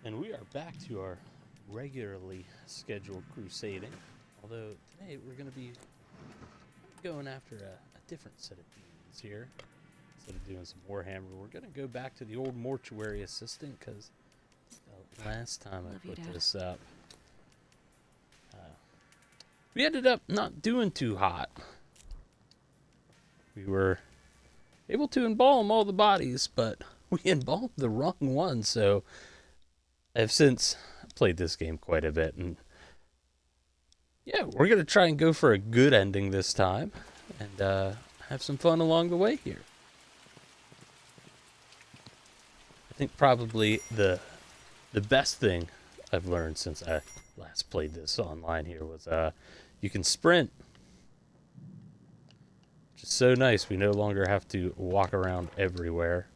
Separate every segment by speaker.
Speaker 1: And we are back to our regularly scheduled crusading. Although today we're going to be going after a different set of demons here. Instead of doing some Warhammer, we're going to go back to the old Mortuary assistant because the last time I put this up, we ended up not doing too hot. We were able to embalm all the bodies, but we embalmed the wrong one, so I've since played this game quite a bit, and yeah, we're going to try and go for a good ending this time, and have some fun along the way here. I think probably the best thing I've learned since I last played this online here was you can sprint. Which is so nice, we no longer have to walk around everywhere.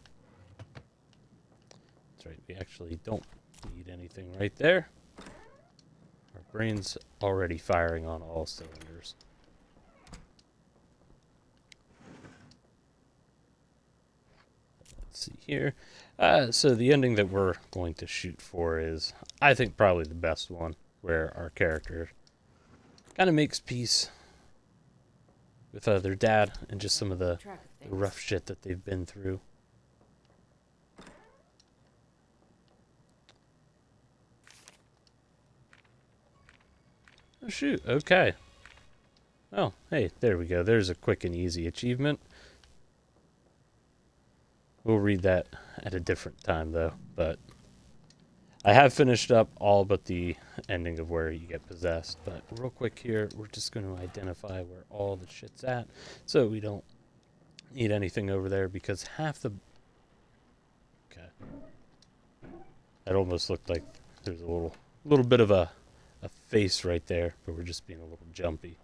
Speaker 1: That's right, we actually don't need anything right there. Our brain's already firing on all cylinders. Let's see here. So the ending that we're going to shoot for is, I think, probably the best one, where our character kind of makes peace with their dad and just some of the rough shit that they've been through. Oh, shoot. Okay. Oh, hey, there we go. There's a quick and easy achievement. We'll read that at a different time, though. But I have finished up all but the ending of where you get possessed. But real quick here, we're just going to identify where all the shit's at, so we don't need anything over there, because half the... Okay. That almost looked like there's a little bit of a face right there, but we're just being a little jumpy.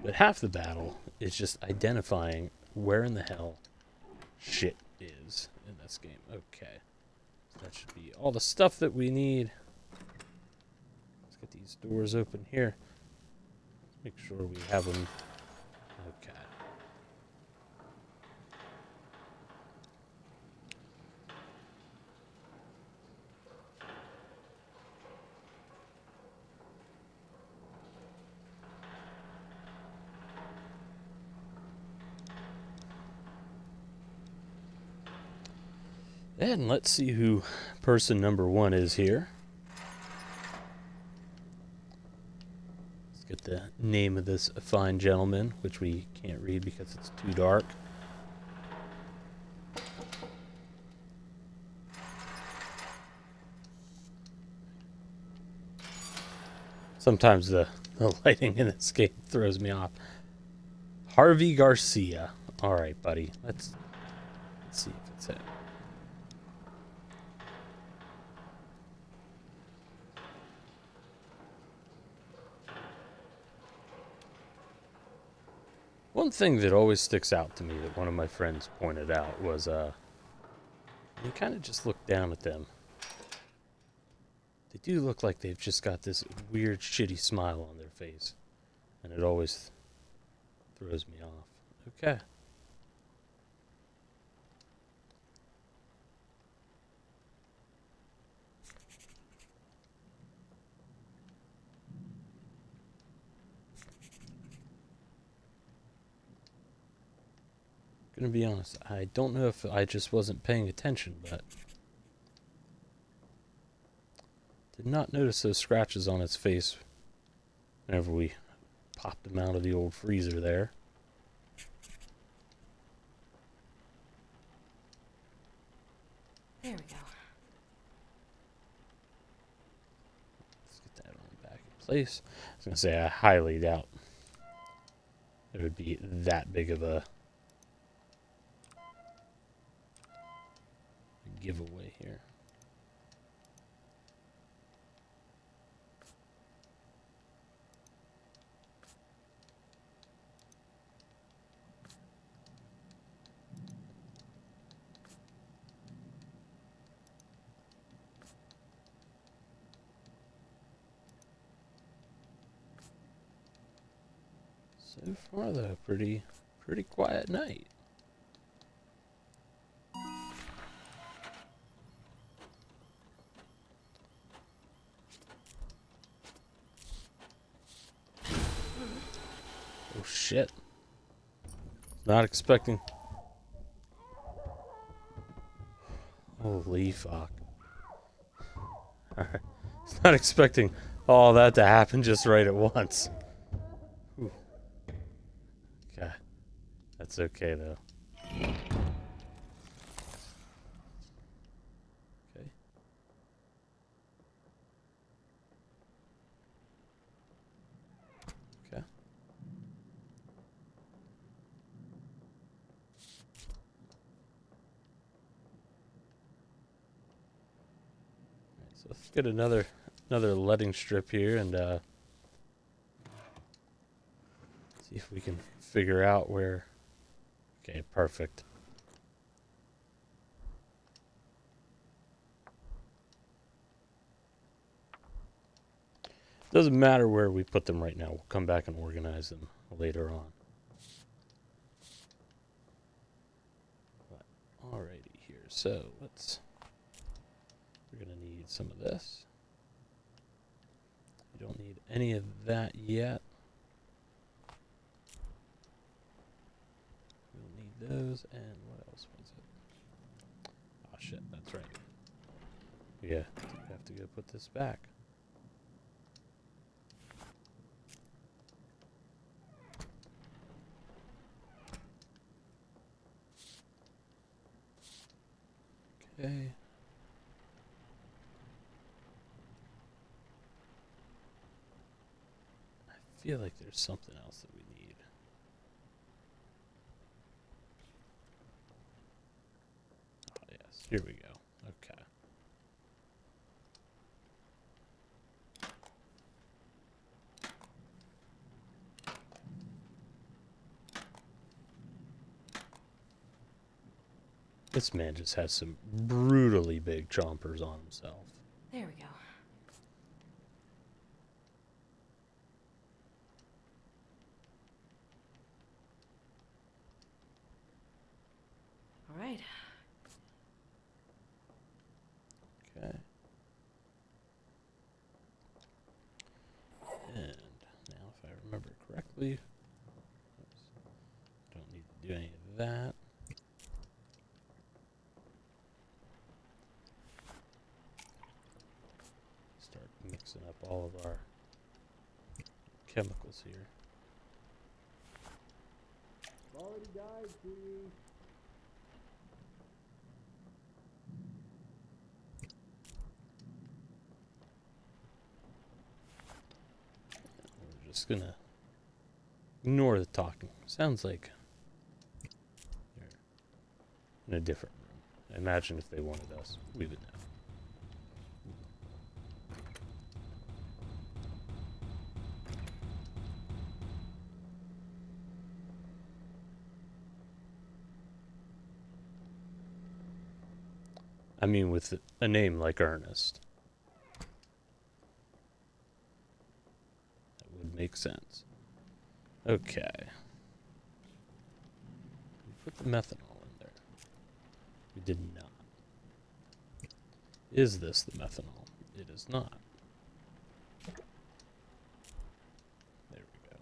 Speaker 1: But half the battle is just identifying where in the hell shit is in this game. Okay. So that should be all the stuff that we need. Let's get these doors open here. Make sure we have them. Okay. And let's see who person number one is here. Let's get the name of this fine gentleman, which we can't read because it's too dark. Sometimes the lighting in this game throws me off. Harvey Garcia. All right, buddy. Let's see if it's it. One thing that always sticks out to me that one of my friends pointed out was, you kind of just look down at them. They do look like they've just got this weird, shitty smile on their face. And it always throws me off. Okay. Gonna be honest, I don't know if I just wasn't paying attention, but did not notice those scratches on its face whenever we popped him out of the old freezer there.
Speaker 2: There we go.
Speaker 1: Let's get that on back in place. I was gonna say, I highly doubt it would be that big of a giveaway here. So far, though, pretty quiet night. shit. Not expecting. Holy fuck. Alright. Not expecting all that to happen just right at once. Whew. Okay. That's okay though. Okay. Okay. So let's get another letting strip here and see if we can figure out where. Okay, perfect. Doesn't matter where we put them right now. We'll come back and organize them later on. But, alrighty here. So we're gonna need some of this. We don't need any of that yet. We'll need those, and what else was it? Oh shit, that's right. Yeah, we have to go put this back. Okay. I feel like there's something else that we need. Oh yes, here we go. Okay. This man just has some brutally big chompers on himself.
Speaker 2: There we go. All right.
Speaker 1: Okay. And now, if I remember correctly, oops, don't need to do any of that. Start mixing up all of our chemicals here.
Speaker 3: Quality guide, please.
Speaker 1: We're just gonna ignore the talking. Sounds like they're in a different room. I imagine if they wanted us, we would know. I mean, with a name like Ernest. That would make sense. Okay. We put the methanol in there. We did not. Is this the methanol? It is not. There we go.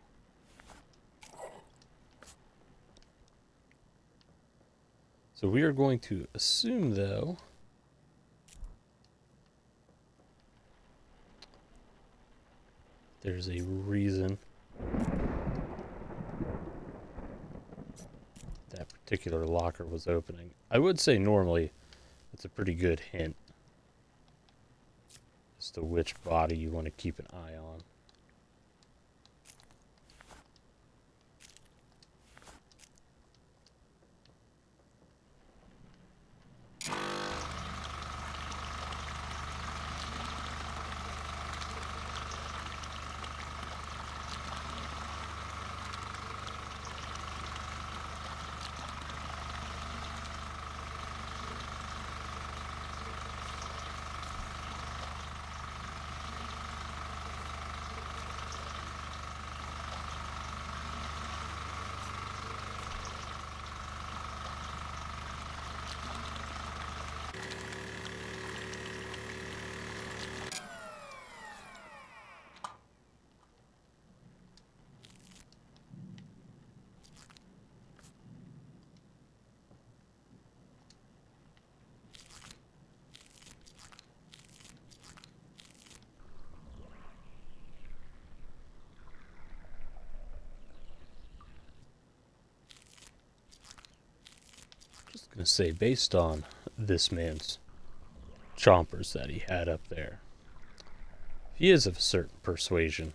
Speaker 1: So we are going to assume, though, there's a reason that particular locker was opening. I would say normally it's a pretty good hint as to which body you want to keep an eye on. gonna say, based on this man's chompers that he had up there, if he is of a certain persuasion,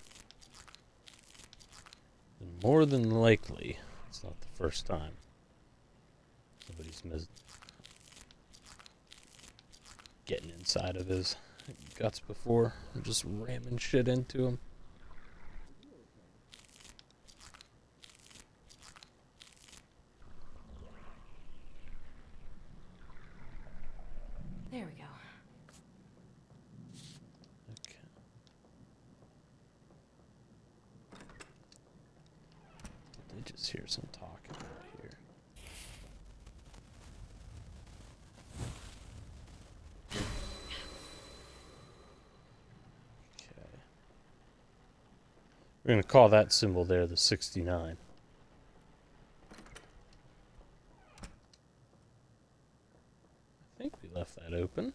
Speaker 1: then more than likely it's not the first time somebody's getting inside of his guts before and just ramming shit into him.
Speaker 2: There we go.
Speaker 1: Okay. I did just hear some talking out here. Okay. We're going to call that symbol there the 69. I think we left that open.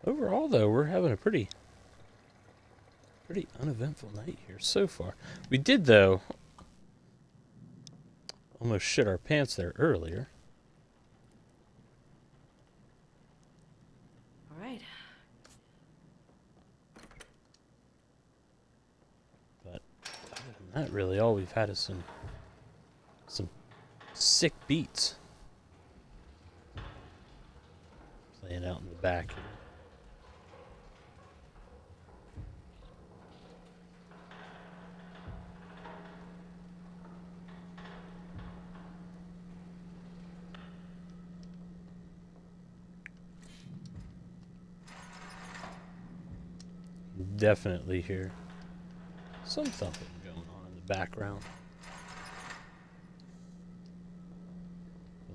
Speaker 1: Overall, though, we're having a pretty uneventful night here so far. We did, though, almost shit our pants there earlier.
Speaker 2: All right.
Speaker 1: But other than that, really, all we've had is some sick beats playing out in the back here. Definitely hear some thumping going on in the background.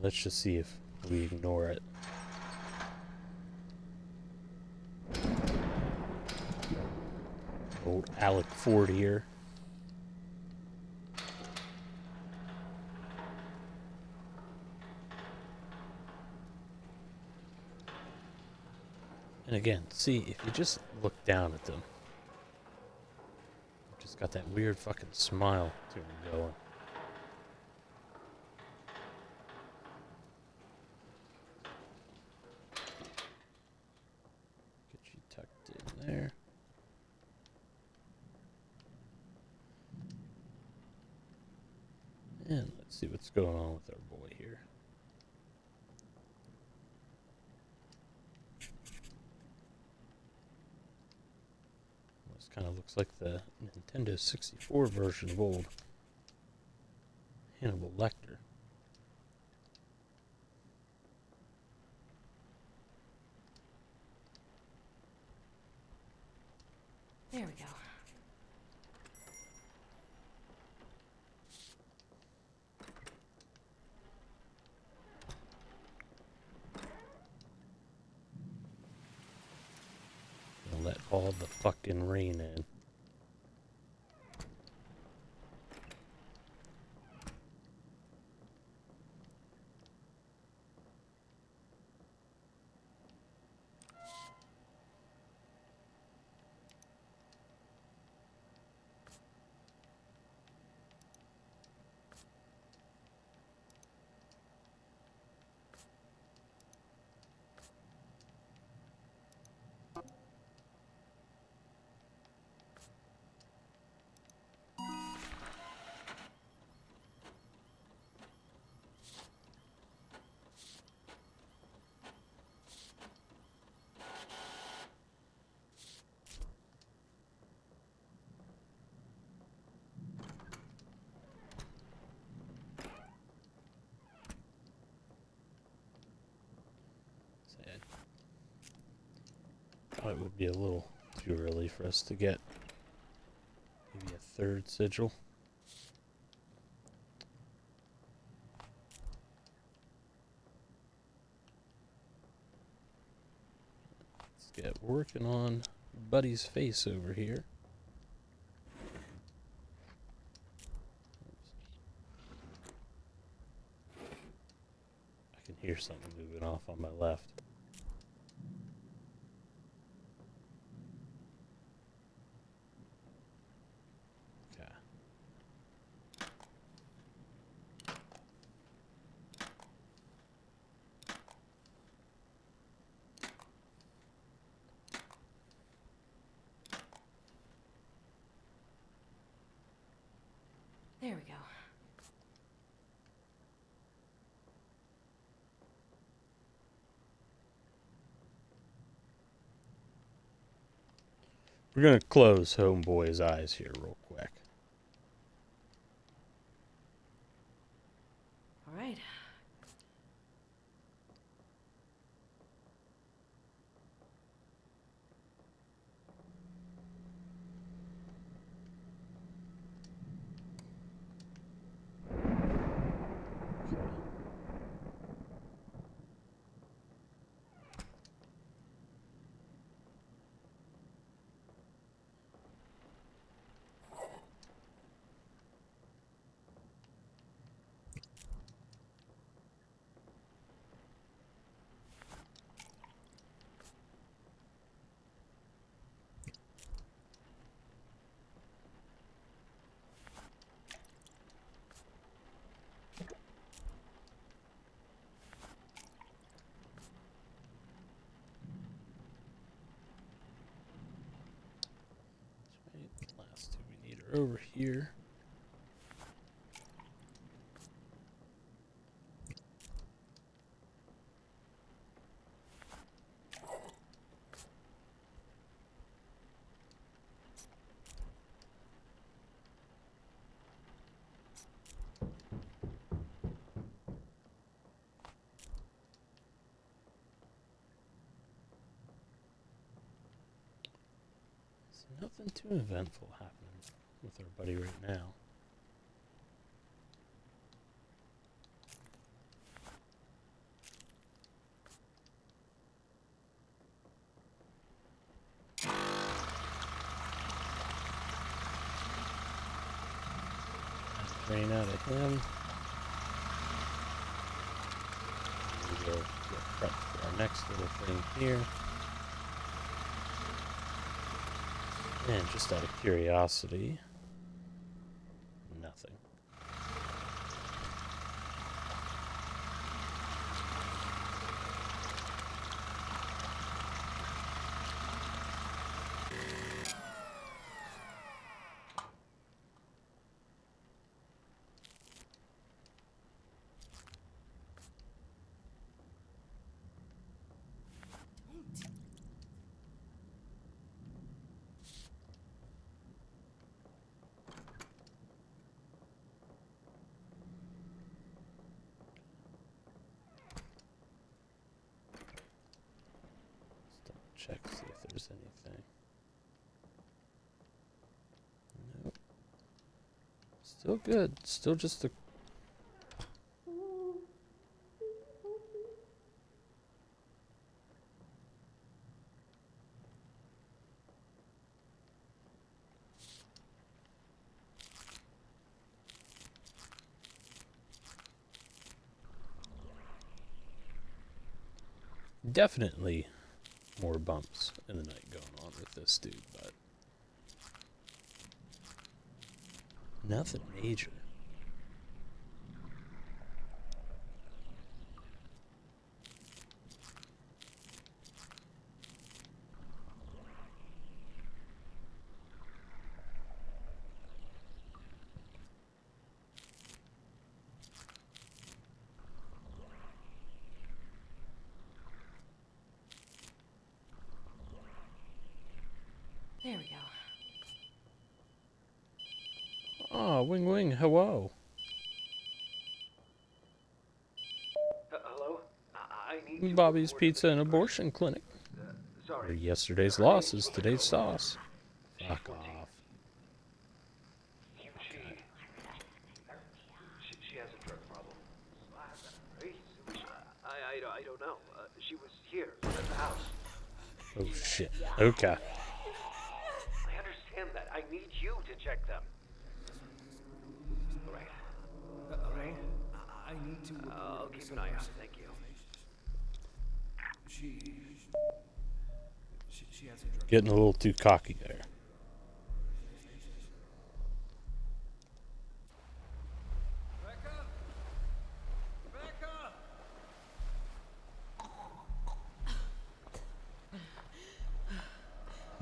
Speaker 1: Let's just see if we ignore it. Old Alec Ford here. And again, see, if you just look down at them, just got that weird fucking smile to him going. Get you tucked in there. And let's see what's going on with our boy here. This kind of looks like the Nintendo 64 version of old Hannibal Lecter.
Speaker 2: There we go.
Speaker 1: Gonna let all the fucking rain in. would be a little too early for us to get maybe a third sigil. Let's get working on Buddy's face over here. I can hear something moving off on my left. Okay.
Speaker 2: There we go.
Speaker 1: We're gonna close Homeboy's eyes here real quick.
Speaker 2: All right.
Speaker 1: Right, last two we need are over here. So nothing too eventful happening with our buddy right now. Drain out of him. We go get prepped for our next little thing here. And just out of curiosity, nothing. Check, see if there's anything. Nope. Still good. Still just a... Definitely more bumps in the night going on with this dude, but nothing major.
Speaker 2: There we go.
Speaker 1: Ah, wing wing, hello.
Speaker 4: Hello? I need to
Speaker 1: Bobby's
Speaker 4: report
Speaker 1: Pizza and
Speaker 4: a missing
Speaker 1: Abortion Clinic.
Speaker 4: Sorry, sorry.
Speaker 1: Yesterday's loss is today's sauce. Fuck off.
Speaker 4: She has a drug problem. I don't know. She was here at the house.
Speaker 1: Oh shit. Okay.
Speaker 4: I understand that. I need you to check them. All right. All right.
Speaker 3: I need to.
Speaker 4: I'll keep an eye out. Thank you.
Speaker 3: She has a drug.
Speaker 1: Getting a little too cocky there.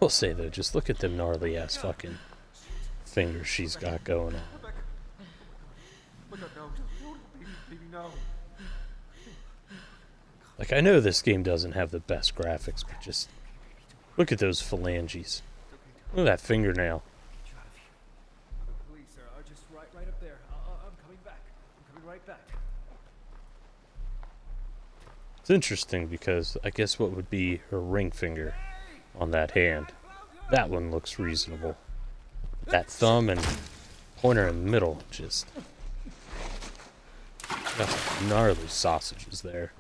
Speaker 1: We'll say though, just look at them gnarly ass fucking fingers she's got going on.
Speaker 3: Baby, no.
Speaker 1: Like, I know this game doesn't have the best graphics, but just look at those phalanges. Look at that fingernail.
Speaker 3: The police are just right up there. I'm coming back. I'm coming right back.
Speaker 1: It's interesting because I guess what would be her ring finger on that hand, that one looks reasonable. That thumb and pointer in the middle, just got some gnarly sausages there.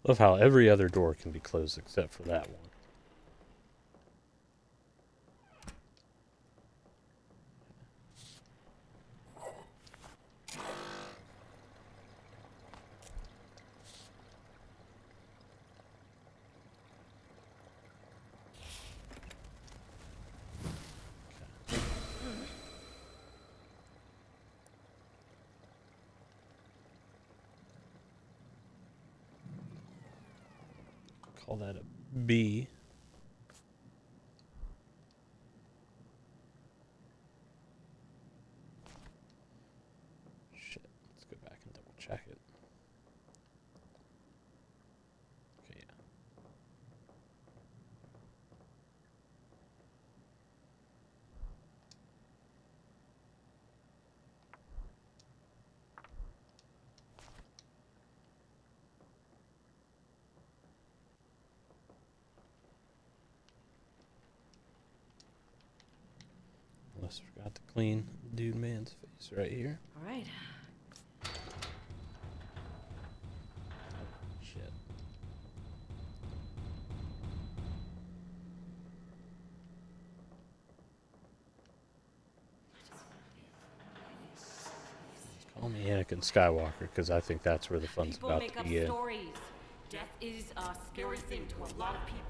Speaker 1: Love how every other door can be closed except for that one. Call that a B. Shit, let's go back and double check it. Okay, yeah. Unless I forgot to clean dude man's face right here.
Speaker 2: All right.
Speaker 1: Shit. Call me Anakin Skywalker because I think that's where the fun's
Speaker 2: People
Speaker 1: about
Speaker 2: make
Speaker 1: to
Speaker 2: up
Speaker 1: begin.
Speaker 2: stories. Death is a scary thing to a lot of people.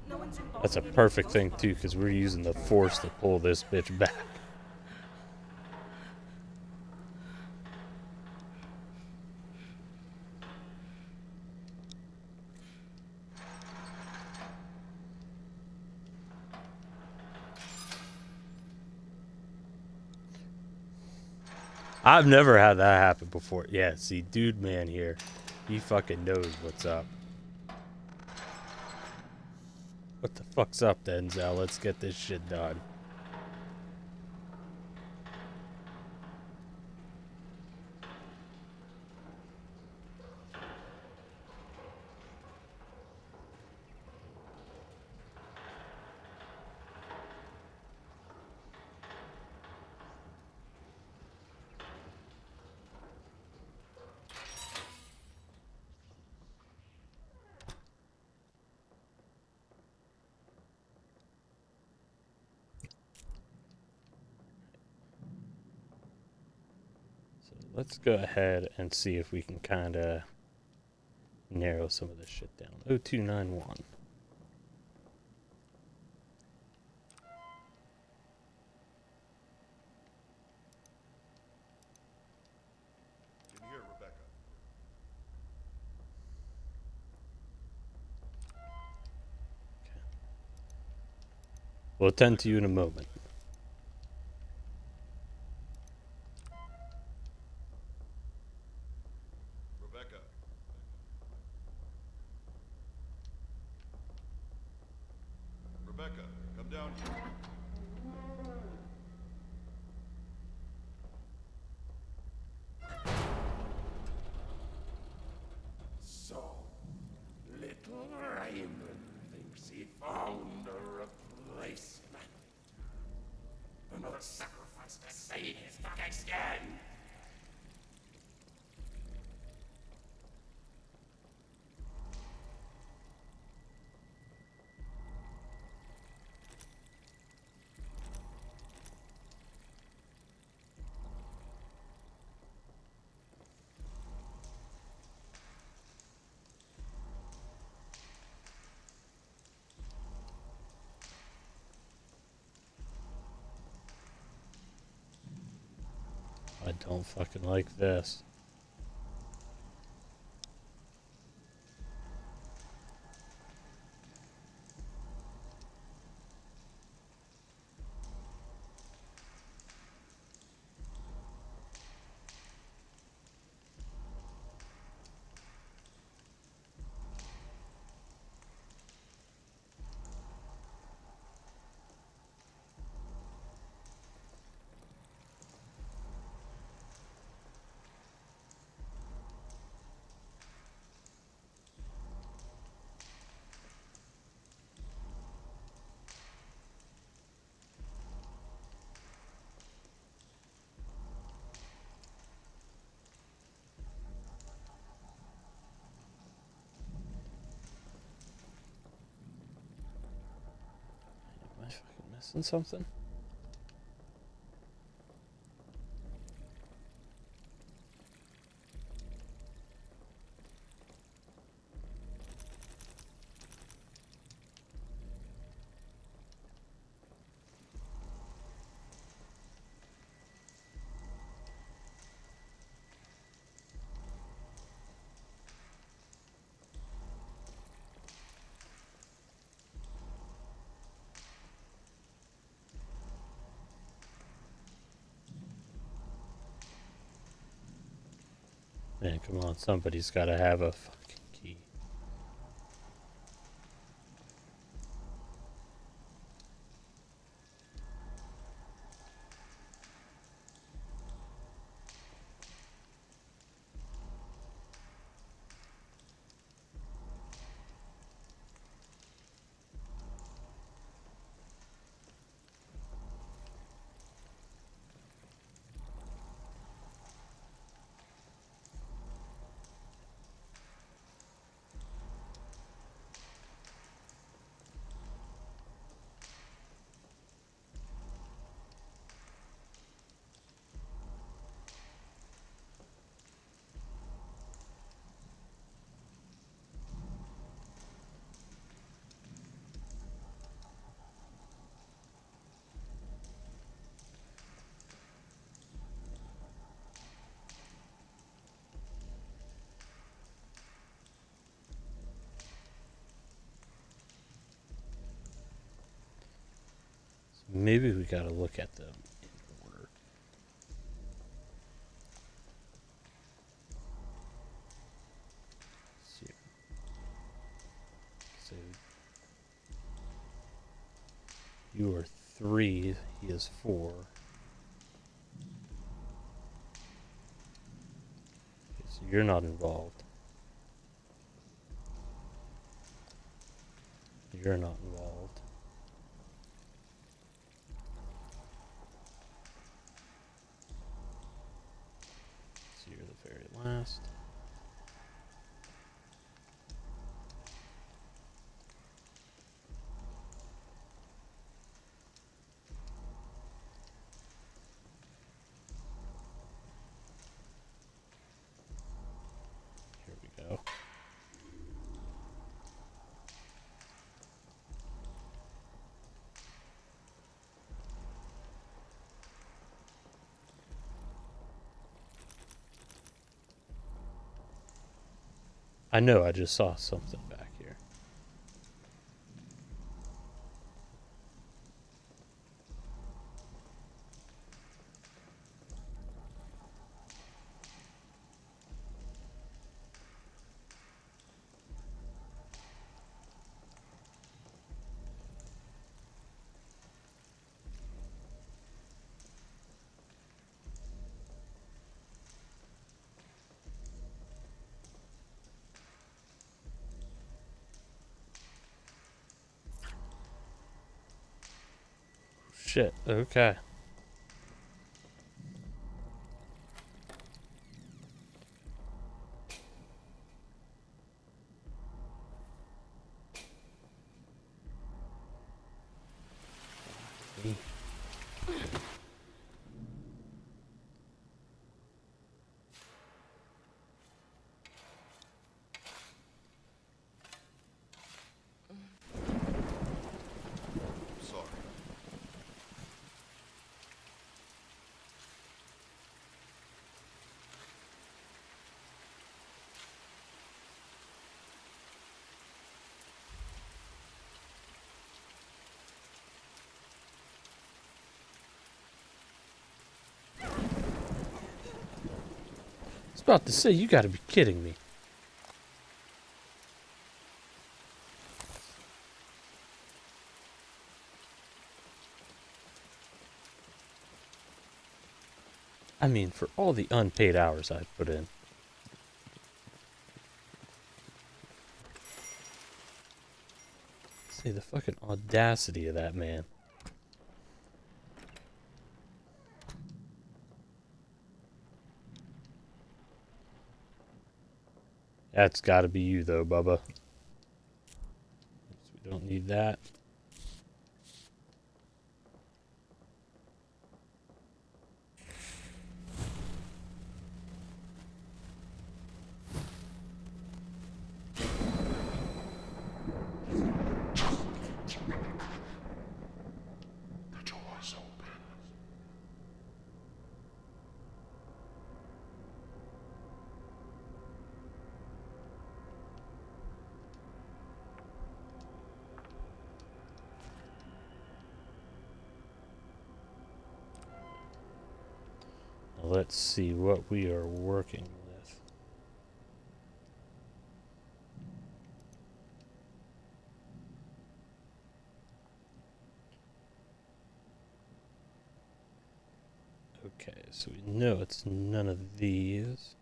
Speaker 2: No one's involved.
Speaker 1: That's a perfect thing too because we're using the Force to pull this bitch back. I've never had that happen before. Yeah, see, dude man here, he fucking knows what's up. What the fuck's up, Denzel? Let's get this shit done. So let's go ahead and see if we can kind of narrow some of this shit down. 0291.
Speaker 5: In here, Rebecca.
Speaker 1: We'll attend to you in a moment.
Speaker 5: Rebecca. Rebecca, come down here.
Speaker 6: So, little Raymond thinks he found a replacement. Another sacrifice to save his fucking skin.
Speaker 1: I don't fucking like this. Am I fucking missing something? Man, come on, somebody's gotta have a fucking key. Maybe we gotta look at them in order. Let's see. So you are 3, he is 4. Okay, so you're not involved. You're not involved. So you're the very last. Here we go. I know, I just saw something back here. shit. Okay.
Speaker 5: Sorry.
Speaker 1: I was about to say, you gotta be kidding me. I mean, for all the unpaid hours I've put in. See the fucking audacity of that man. That's gotta be you though, Bubba. We don't need that.
Speaker 6: The door's open.
Speaker 1: Now let's see what we are working with. Okay, so we know it's none of these.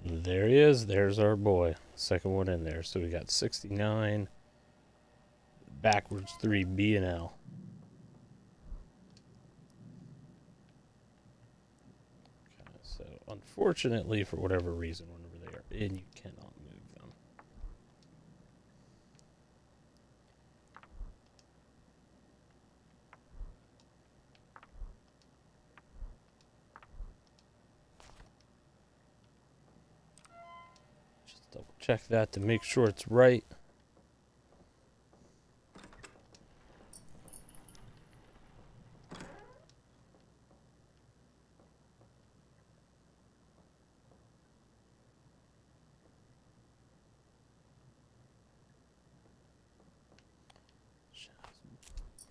Speaker 1: There he is. There's our boy. Second one in there. So we got 69. Backwards 3, B and L. Okay, so unfortunately, for whatever reason, whenever they are in, you cannot move them. Just double check that to make sure it's right.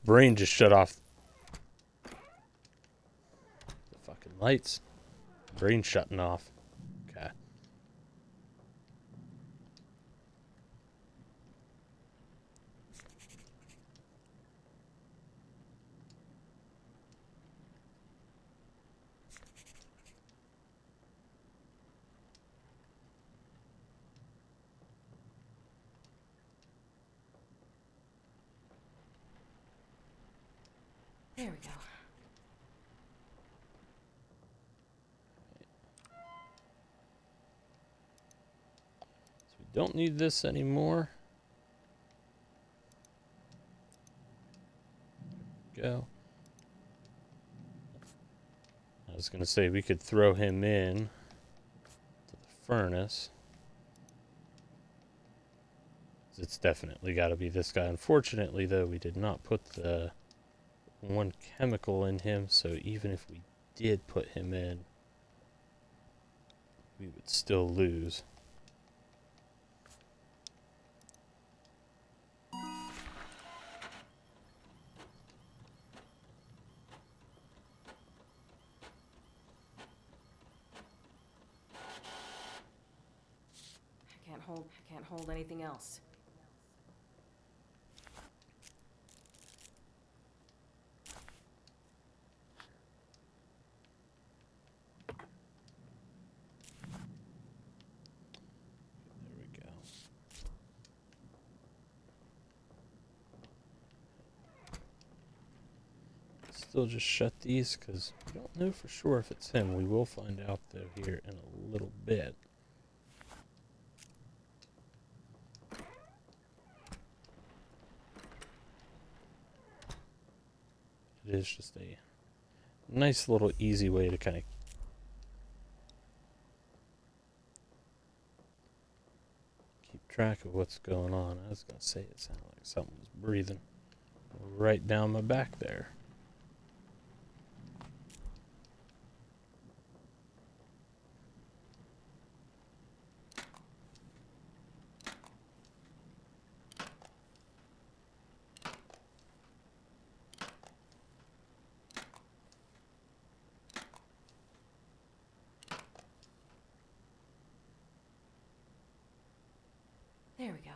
Speaker 1: Brain just shut off the fucking lights. Brain shutting off. Okay.
Speaker 2: There we go.
Speaker 1: So we don't need this anymore. Go. I was gonna say we could throw him in to the furnace. It's definitely got to be this guy. Unfortunately, though, we did not put the one chemical in him, so even if we did put him in, we would still lose.
Speaker 2: I can't hold anything else.
Speaker 1: still just shut these because we don't know for sure if it's him. We will find out though here in a little bit. It is just a nice little easy way to kind of keep track of what's going on. I was going to say it sounded like something was breathing right down my back there.
Speaker 2: There we go.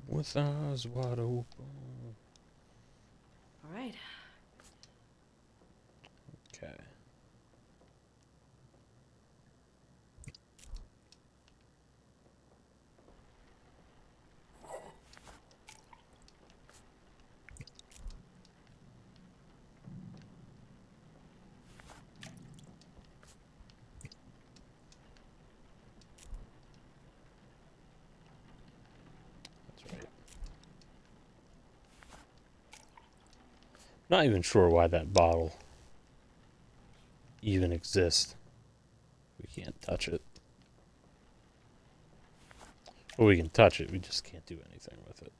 Speaker 1: With eyes wide open.
Speaker 2: All right.
Speaker 1: Okay. That's right. Not even sure why that bottle even exists. We can't touch it. Well, we can touch it, we just can't do anything with it.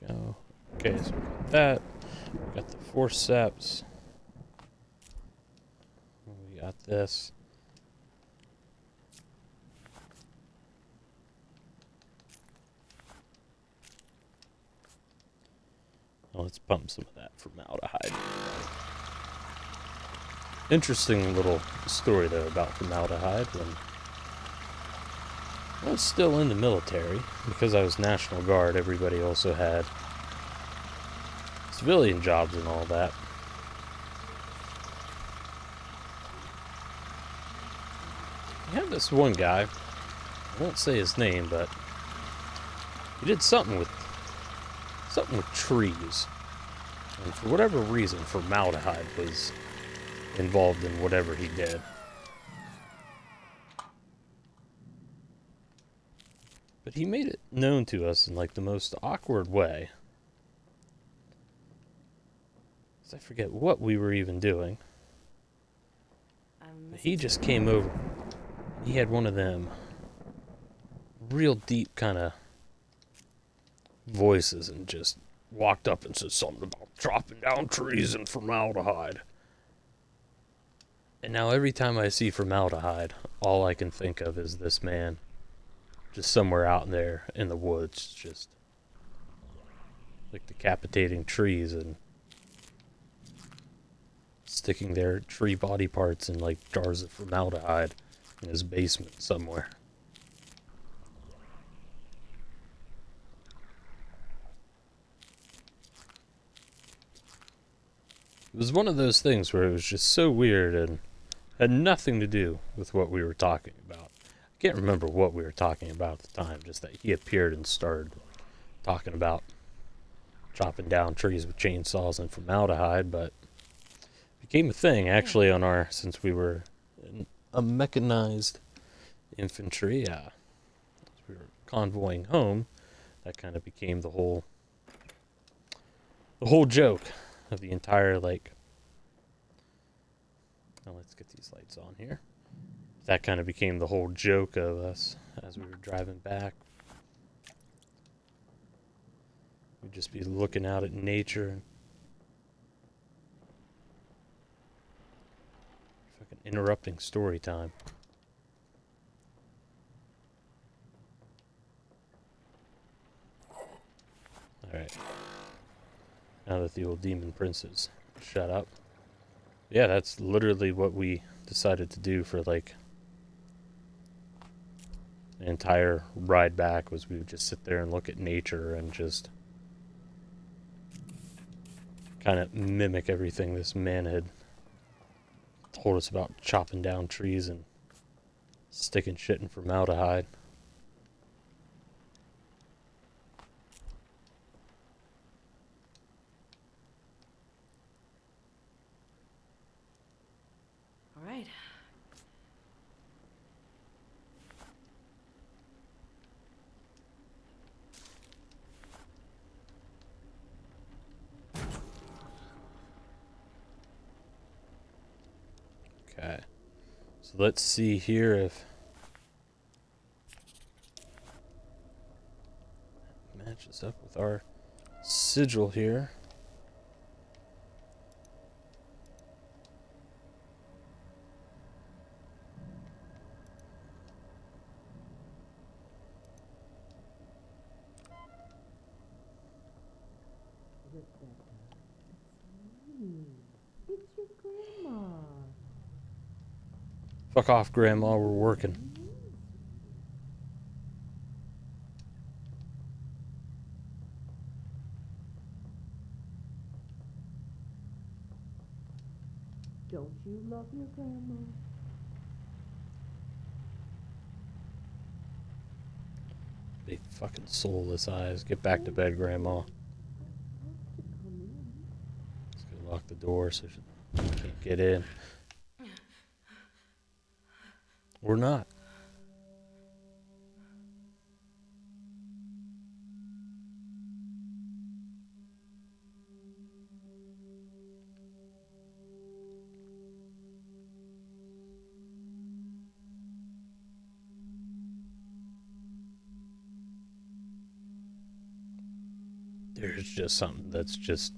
Speaker 1: Go. Okay, so we got that. We got the forceps. We got this. Well, let's pump some of that formaldehyde. Interesting little story though about formaldehyde. When I was still in the military, because I was National Guard, everybody also had civilian jobs and all that. We had this one guy, I won't say his name, but he did something with trees. And for whatever reason, formaldehyde was involved in whatever he did. But he made it known to us in like the most awkward way. I forget what we were even doing. But he just came over. He had one of them real deep kind of voices and just walked up and said something about chopping down trees and formaldehyde. And now every time I see formaldehyde, all I can think of is this man just somewhere out there in the woods, just like decapitating trees and sticking their tree body parts in like jars of formaldehyde in his basement somewhere. It was one of those things where it was just so weird and had nothing to do with what we were talking about. I can't remember what we were talking about at the time, just that he appeared and started talking about chopping down trees with chainsaws and formaldehyde, but it became a thing actually on our, since we were in a mechanized infantry, as we were convoying home, that kind of became the whole joke of the entire, like, now let's get these lights on here. That kind of became the whole joke of us as we were driving back. We'd just be looking out at nature. Fucking interrupting story time. Alright. Now that the old demon prince is shut up. Yeah, that's literally what we decided to do for like the entire ride back, was we would just sit there and look at nature and just kind of mimic everything this man had told us about chopping down trees and sticking shit in formaldehyde.
Speaker 2: All right.
Speaker 1: Okay. So let's see here if it matches up with our sigil here.
Speaker 7: It's your grandma.
Speaker 1: Fuck off, Grandma, we're working.
Speaker 7: Don't you love your grandma?
Speaker 1: Big fucking soulless eyes. Get back to bed, Grandma. Let's go lock the door so she can't get in. Or not. There's just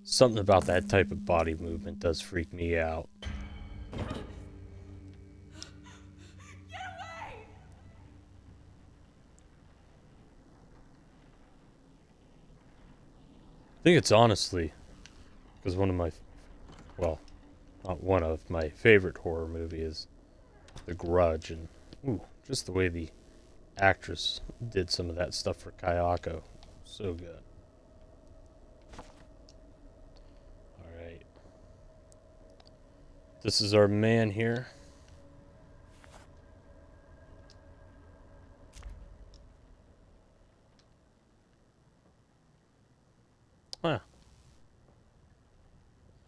Speaker 1: something about that type of body movement does freak me out. I think it's honestly because one of my, well, not one of my favorite horror movie is The Grudge, and ooh, just the way the actress did some of that stuff for Kayako, so good. All right, this is our man here. Huh.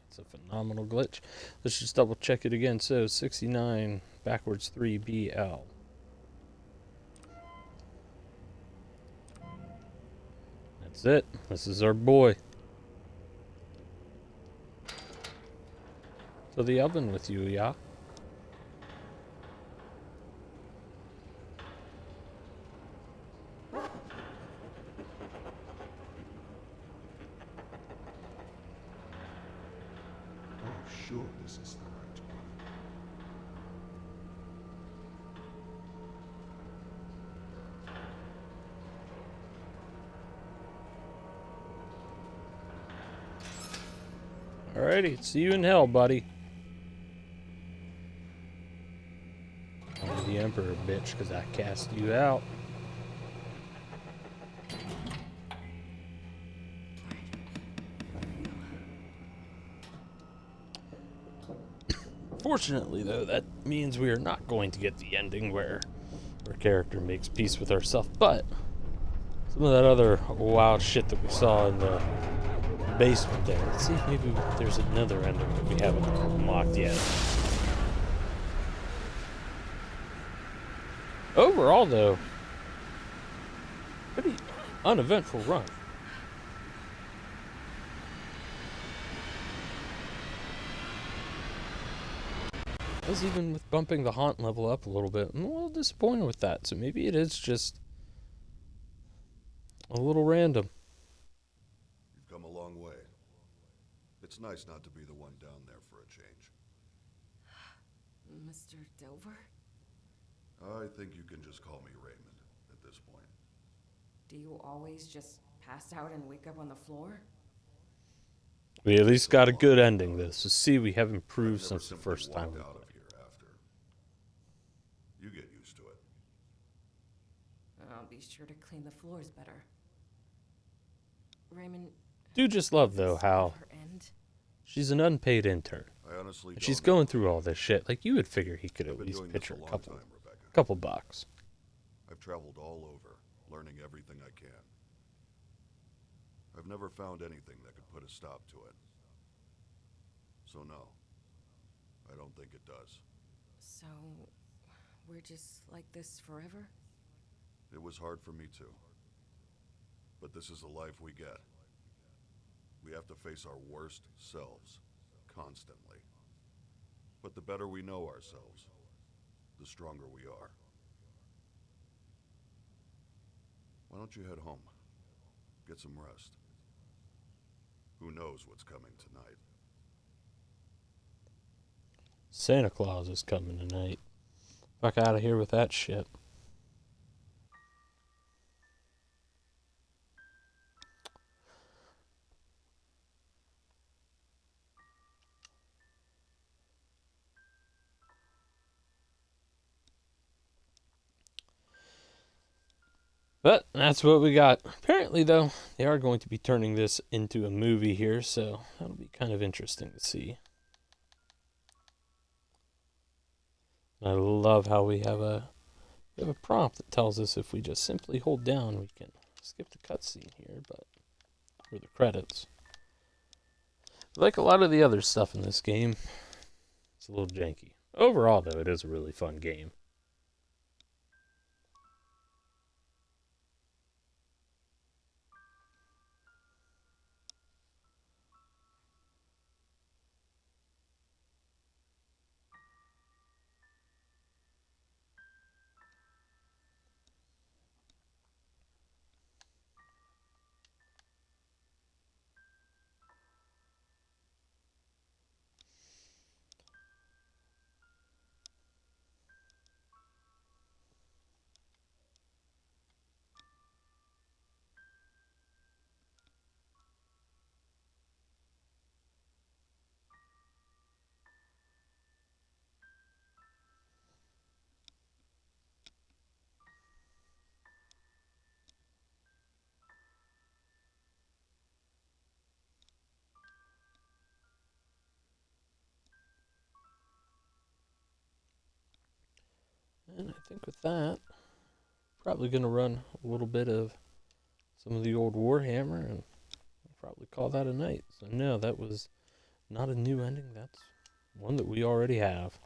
Speaker 1: That's a phenomenal glitch. Let's just double check it again. So 69 backwards 3BL. That's it. This is our boy. To the oven with you, yeah?
Speaker 6: Oh, sure, this is the right one.
Speaker 1: Alrighty, see you in hell, buddy. I'm the Emperor, bitch, because I cast you out. Fortunately, though, that means we are not going to get the ending where our character makes peace with herself, but some of that other wild shit that we saw in the basement there. Let's see if maybe there's another ending that we haven't unlocked yet. Overall, though, pretty uneventful run. I was even with bumping the haunt level up a little bit. I'm a little disappointed with that, so maybe it is just a little random.
Speaker 5: You've come a long way. It's nice not to be the one down there for a change.
Speaker 2: Mr. Dover?
Speaker 5: I think you can just call me Raymond at this point.
Speaker 2: Do you always just pass out and wake up on the floor?
Speaker 1: We at least got a good ending this. So see, we have improved
Speaker 5: I've never
Speaker 1: since the
Speaker 5: simply
Speaker 1: first time.
Speaker 5: walked out of here after. You get used to it.
Speaker 2: I'll be sure to clean the floors better. Raymond,
Speaker 1: Do just love,
Speaker 2: does
Speaker 1: though,
Speaker 2: this
Speaker 1: how
Speaker 2: ever end?
Speaker 1: She's an unpaid intern.
Speaker 5: I honestly
Speaker 1: And
Speaker 5: don't
Speaker 1: she's
Speaker 5: know.
Speaker 1: going through all this shit. Like, you would figure he could
Speaker 5: I've
Speaker 1: at
Speaker 5: been
Speaker 1: least
Speaker 5: doing
Speaker 1: pitch
Speaker 5: this
Speaker 1: her
Speaker 5: a
Speaker 1: a
Speaker 5: long time, Rebecca.
Speaker 1: couple bucks.
Speaker 5: I've traveled all over, learning everything I can. I've never found anything that could put a stop to it. So no, I don't think it does.
Speaker 8: So, we're just like this forever?
Speaker 5: It was hard for me too. But this is the life we get. We have to face our worst selves, constantly. But the better we know ourselves, the stronger we are. Why don't you head home? Get some rest. Who knows what's coming tonight?
Speaker 1: Santa Claus is coming tonight. Fuck out of here with that shit. But that's what we got. Apparently, though, they are going to be turning this into a movie here, so that'll be kind of interesting to see. I love how we have a prompt that tells us if we just simply hold down, we can skip the cutscene here, but or the credits. Like a lot of the other stuff in this game, it's a little janky. Overall, though, it is a really fun game. And I think with that, probably going to run a little bit of some of the old Warhammer and probably call that a night. So no, that was not a new ending. That's one that we already have.